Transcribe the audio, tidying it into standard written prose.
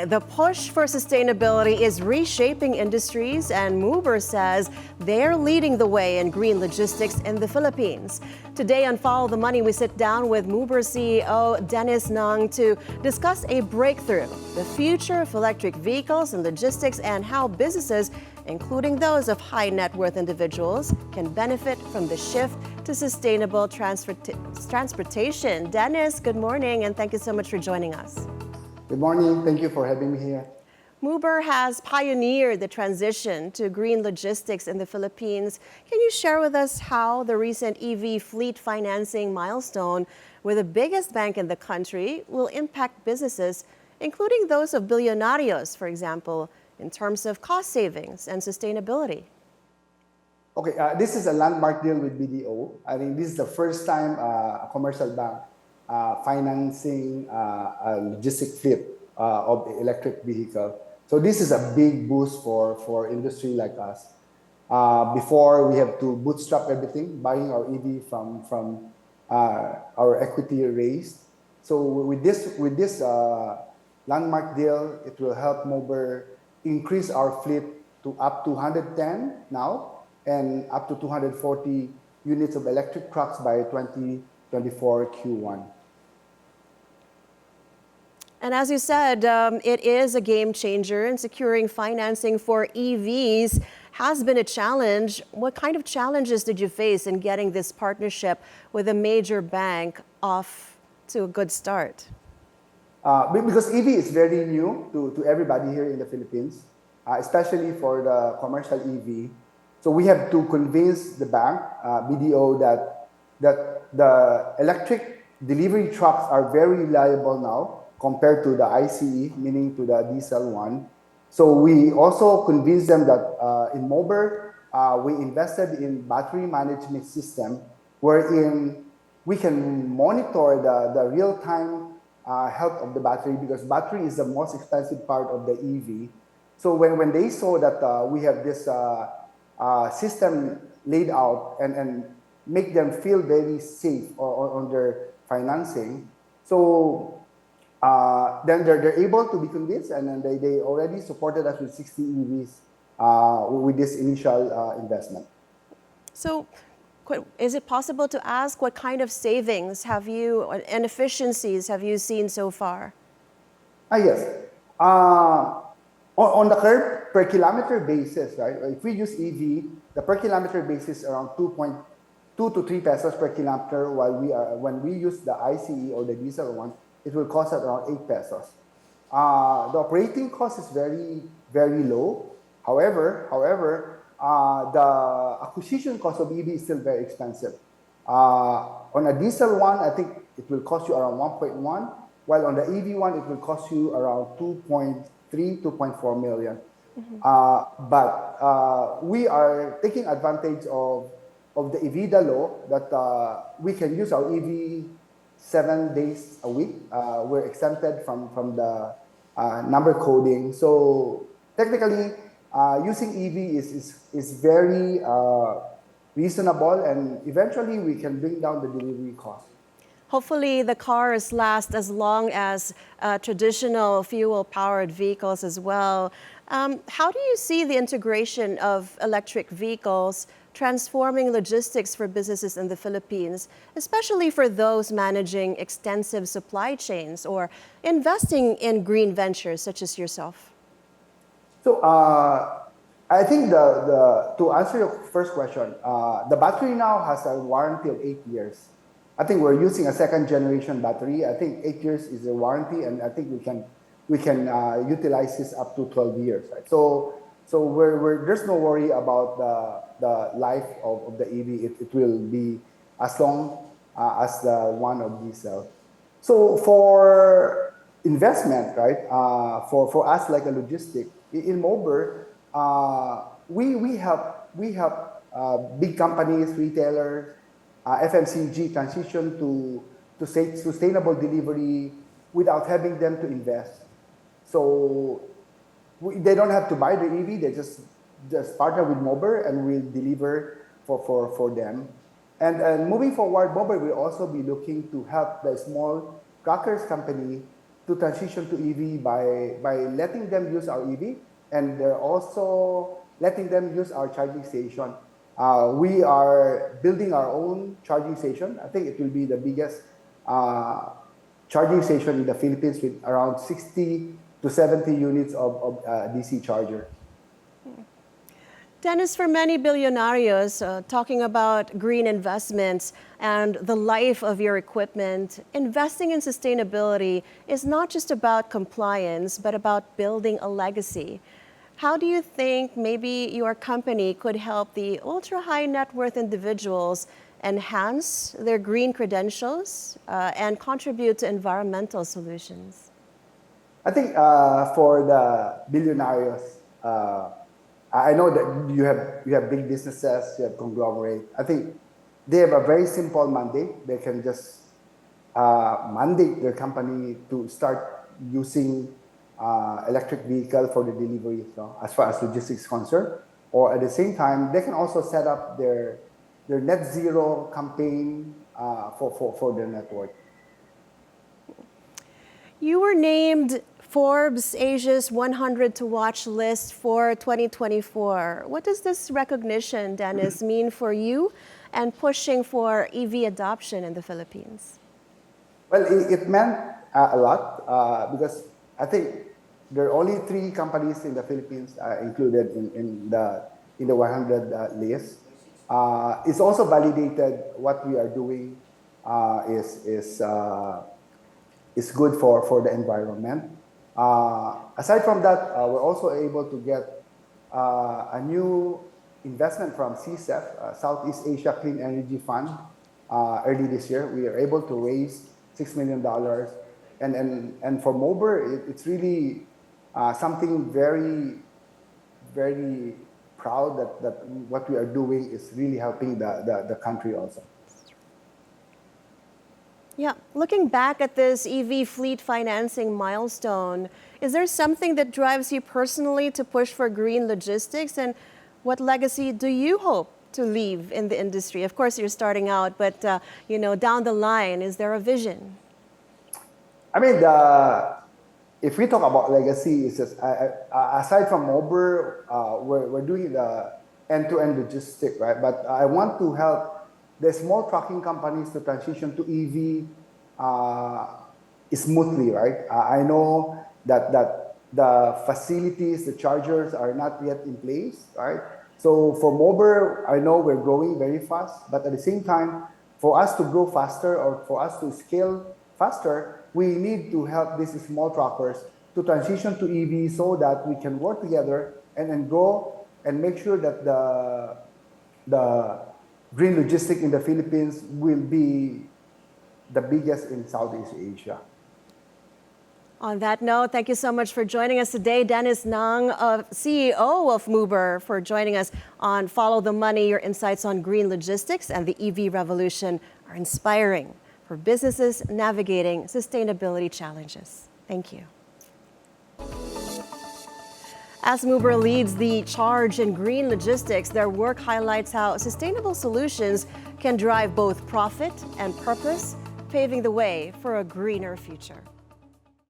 The push for sustainability is reshaping industries, and Mover says they're leading the way in green logistics in the Philippines. Today on Follow the Money, we sit down with Mover CEO Dennis Nung to discuss a breakthrough, the future of electric vehicles and logistics, and how businesses, including those of high net worth individuals, can benefit from the shift to sustainable transportation. Dennis, good morning, and thank you so much for joining us. Good morning. Thank you for having me here. Mover has pioneered the transition to green logistics in the Philippines. Can you share with us how the recent EV fleet financing milestone with the biggest bank in the country will impact businesses, including those of billonarios, for example, in terms of cost savings and sustainability? Okay, this is a landmark deal with BDO. I think this is the first time a commercial bank financing a logistic fleet of electric vehicle. So this is a big boost for industry like us. Before we have to bootstrap everything, buying our EV from our equity raised. So with this landmark deal, it will help Mover increase our fleet to up to 110 now and up to 240 units of electric trucks by 2024 Q1. And as you said, it is a game changer, and securing financing for EVs has been a challenge. What kind of challenges did you face in getting this partnership with a major bank off to a good start? Because EV is very new to everybody here in the Philippines, especially for the commercial EV. So we have to convince the bank, BDO, that the electric delivery trucks are very reliable now compared to the ICE, meaning to the diesel one. So we also convinced them that in Mover, we invested in battery management system wherein we can monitor the real-time health of the battery, because battery is the most expensive part of the EV. So when they saw that we have this system laid out and make them feel very safe on their financing, so then they're able to be convinced, and then they already supported us with 60 EVs with this initial investment. So is it possible to ask what kind of savings have you and efficiencies have you seen so far? Yes. On the per kilometer basis, right? If we use EV, the per kilometer basis around 2.2 to 3 pesos per kilometer, while when we use the ICE or the diesel one, it will cost us around 8 pesos. The operating cost is very, very low. However, the acquisition cost of EV is still very expensive. On a diesel one, I think it will cost you around 1.1, while on the EV one, it will cost you around 2.3, 2.4 million. But we are taking advantage of the EVIDA law that we can use our EV 7 days a week. We're exempted from the number coding. So technically, using EV is very reasonable, and eventually we can bring down the delivery cost. Hopefully the cars last as long as traditional fuel-powered vehicles as well. How do you see the integration of electric vehicles transforming logistics for businesses in the Philippines, especially for those managing extensive supply chains or investing in green ventures such as yourself? So I think to answer your first question, the battery now has a warranty of 8 years. I think we're using a second generation battery. I think 8 years is a warranty, and I think we can utilize this up to 12 years. Right? So there's no worry about the life of the EV. It will be as long as the one of diesel. So for investment, right? For us like a logistic in Mover, we help big companies, retailers, FMCG transition to sustainable delivery without having them to invest. So they don't have to buy the EV. They just partner with Mover, and we'll deliver for them. And moving forward, Mover will also be looking to help the small truckers company to transition to EV by letting them use our EV, and they're also letting them use our charging station. We are building our own charging station. I think it will be the biggest charging station in the Philippines with around 60 to 70 units of DC charger. Dennis, for many billionarios, talking about green investments and the life of your equipment, investing in sustainability is not just about compliance, but about building a legacy. How do you think maybe your company could help the ultra-high net worth individuals enhance their green credentials and contribute to environmental solutions? I think for the billionaires, I know that you have big businesses, you have conglomerate. I think they have a very simple mandate. They can just mandate their company to start using electric vehicle for the delivery, as far as logistics is concerned. Or at the same time, they can also set up their net zero campaign for their network. You were named Forbes Asia's 100 to watch list for 2024. What does this recognition, Dennis, mean for you and pushing for EV adoption in the Philippines? Well, it meant a lot because I think there are only 3 companies in the Philippines included in the 100 list. It's also validated what we are doing is good for the environment. Aside from that, we're also able to get a new investment from CSEF, Southeast Asia Clean Energy Fund, early this year. We are able to raise $6 million. And for MOBER, it's really something very, very proud that what we are doing is really helping the country also. Yeah, looking back at this EV fleet financing milestone, is there something that drives you personally to push for green logistics? And what legacy do you hope to leave in the industry? Of course, you're starting out, but down the line, is there a vision? I mean, if we talk about legacy, it's just, aside from MOBER, we're doing the end-to-end logistic, right? But I want to help the small trucking companies to transition to EV smoothly, right? I know that the facilities, the chargers are not yet in place, right? So for MOBER, I know we're growing very fast, but at the same time, for us to grow faster or for us to scale faster, we need to help these small truckers to transition to EV so that we can work together and grow and make sure that the green logistics in the Philippines will be the biggest in Southeast Asia. On that note, thank you so much for joining us today. Dennis Nang, CEO of MOBER, for joining us on Follow the Money. Your insights on green logistics and the EV revolution are inspiring for businesses navigating sustainability challenges. Thank you. As MOBER leads the charge in green logistics, their work highlights how sustainable solutions can drive both profit and purpose, paving the way for a greener future.